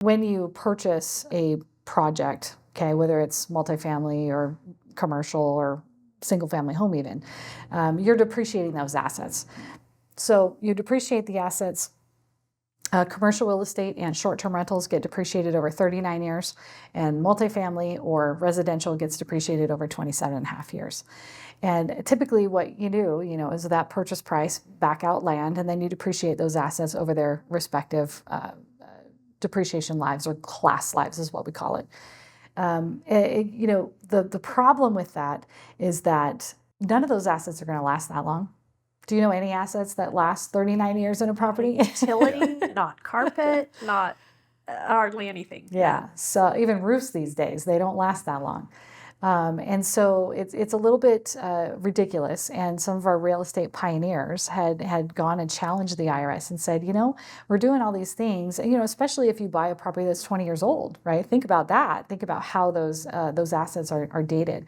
When you purchase a project, okay, whether it's multifamily or commercial or single family home even, you're depreciating those assets. So you depreciate the assets. Commercial real estate and short-term rentals get depreciated over 39 years, and multifamily or residential gets depreciated over 27 and a half years. And typically what you do, is that purchase price, back out land, and then you depreciate those assets over their respective depreciation lives, or class lives is what we call it. The problem with that is that none of those assets are going to last that long. Do you know any assets that last 39 years in a property? Utility, not carpet, not hardly anything. Yeah. So even roofs these days, they don't last that long. And so it's a little bit ridiculous. And some of our real estate pioneers had gone and challenged the IRS and said, we're doing all these things, especially if you buy a property that's 20 years old, right? Think about that. Think about how those assets are dated.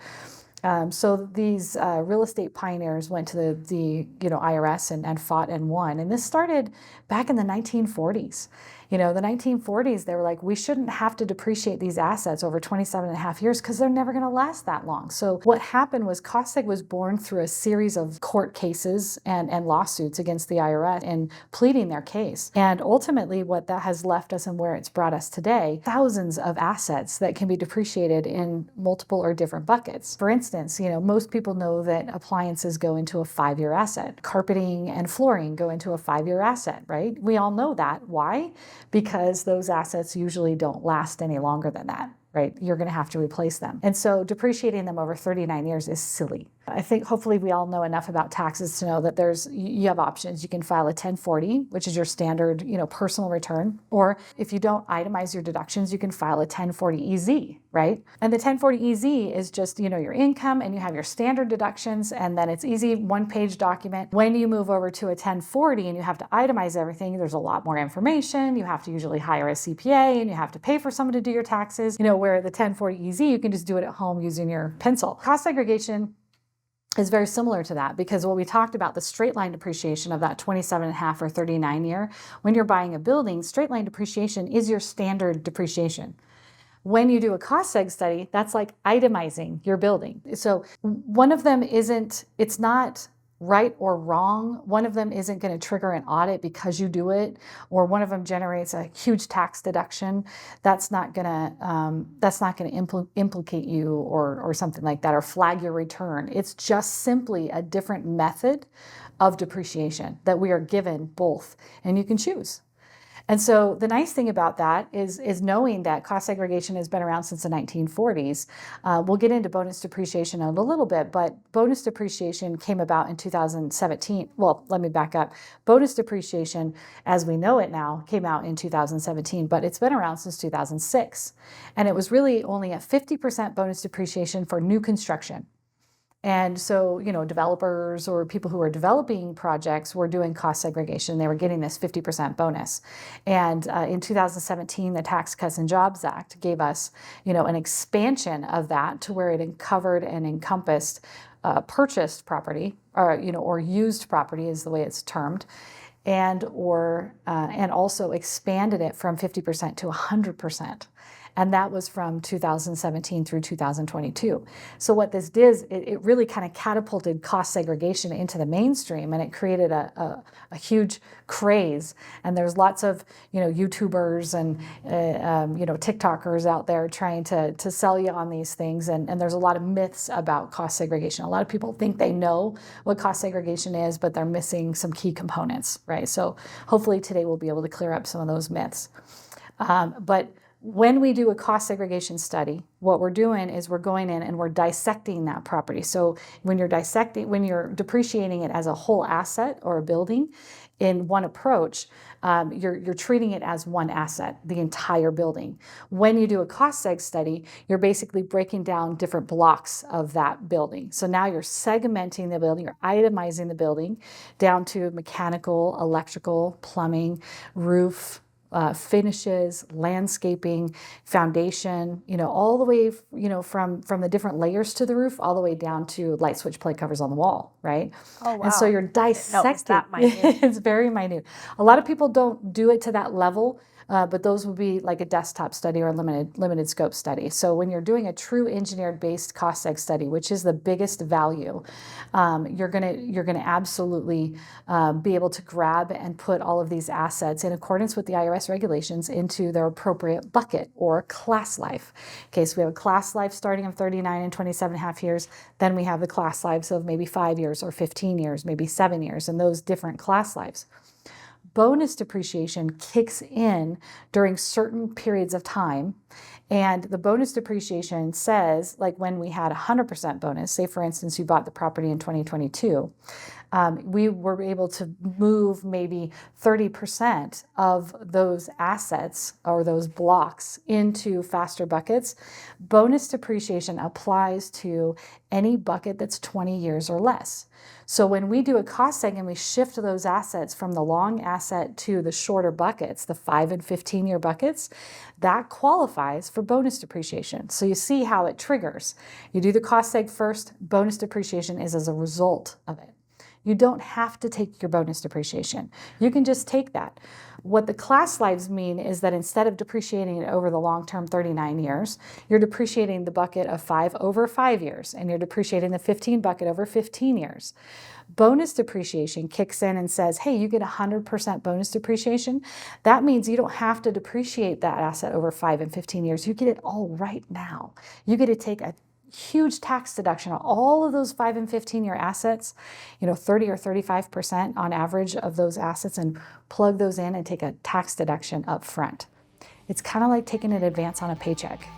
So these real estate pioneers went to the IRS and fought and won. And this started back in the 1940s. The 1940s, they were like, we shouldn't have to depreciate these assets over 27 and a half years because they're never going to last that long. So what happened was COSSEG was born through a series of court cases and lawsuits against the IRS and pleading their case. And ultimately what that has left us and where it's brought us today, thousands of assets that can be depreciated in multiple or different buckets. For instance, most people know that appliances go into a 5-year asset. Carpeting and flooring go into a 5-year asset, right? We all know that. Why? Because those assets usually don't last any longer than that, right? You're going to have to replace them. And so depreciating them over 39 years is silly. I think hopefully we all know enough about taxes to know that you have options. You can file a 1040, which is your standard, personal return. Or if you don't itemize your deductions, you can file a 1040EZ, right? And the 1040EZ is just, your income, and you have your standard deductions, and then it's easy, one-page document. When you move over to a 1040 and you have to itemize everything, there's a lot more information. You have to usually hire a CPA, and you have to pay for someone to do your taxes. Where the 1040EZ, you can just do it at home using your pencil. Cost segregation is very similar to that, because what we talked about, the straight line depreciation of that 27 and a half or 39 year, when you're buying a building, straight line depreciation is your standard depreciation. When you do a cost seg study, that's like itemizing your building. So one of them it's not right or wrong. One of them isn't going to trigger an audit because you do it, or one of them generates a huge tax deduction. That's not going to implicate you or something like that, or flag your return. It's just simply a different method of depreciation that we are given both, and you can choose. And so the nice thing about that is knowing that cost segregation has been around since the 1940s. We'll get into bonus depreciation in a little bit, but bonus depreciation came about in 2017. Well, let me back up. Bonus depreciation, as we know it now, came out in 2017, but it's been around since 2006. And it was really only a 50% bonus depreciation for new construction. And so, developers or people who are developing projects were doing cost segregation. They were getting this 50% bonus. And in 2017, the Tax Cuts and Jobs Act gave us, an expansion of that to where it covered and encompassed purchased property, or used property is the way it's termed, and also expanded it from 50% to 100%. And that was from 2017 through 2022. So what this did, it really kind of catapulted cost segregation into the mainstream, and it created a huge craze. And there's lots of YouTubers and TikTokers out there trying to sell you on these things. And there's a lot of myths about cost segregation. A lot of people think they know what cost segregation is, but they're missing some key components, right? So hopefully today we'll be able to clear up some of those myths. But when we do a cost segregation study, what we're doing is we're going in and we're dissecting that property. So when you're depreciating it as a whole asset or a building in one approach, you're treating it as one asset, the entire building. When you do a cost seg study, you're basically breaking down different blocks of that building. So now you're segmenting the building, you're itemizing the building down to mechanical, electrical, plumbing, roof, finishes, landscaping, foundation, all the way, from the different layers to the roof, all the way down to light switch plate covers on the wall, right? Oh, wow. And so you're dissecting. It's that minute. It's very minute. A lot of people don't do it to that level but those would be like a desktop study or a limited scope study. So when you're doing a true engineered based cost seg study, which is the biggest value, you're gonna absolutely be able to grab and put all of these assets in accordance with the IRS regulations into their appropriate bucket or class life. Okay, so we have a class life starting of 39 and 27.5 years. Then we have the class lives of maybe 5 years or 15 years, maybe 7 years, and those different class lives. Bonus depreciation kicks in during certain periods of time. And the bonus depreciation says, like when we had 100% bonus, say for instance, you bought the property in 2022, we were able to move maybe 30% of those assets or those blocks into faster buckets. Bonus depreciation applies to any bucket that's 20 years or less. So when we do a cost seg and we shift those assets from the long asset to the shorter buckets, the 5 and 15 year buckets, that qualifies for bonus depreciation. So you see how it triggers. You do the cost seg first, bonus depreciation is as a result of it. You don't have to take your bonus depreciation. You can just take that. What the class lives mean is that instead of depreciating it over the long term 39 years, you're depreciating the bucket of 5 over 5 years, and you're depreciating the 15 bucket over 15 years. Bonus depreciation kicks in and says, hey, you get 100% bonus depreciation. That means you don't have to depreciate that asset over 5 and 15 years. You get it all right now. You get to take a huge tax deduction on all of those 5 and 15 year assets, 30 or 35% on average of those assets, and plug those in and take a tax deduction up front. It's kind of like taking an advance on a paycheck.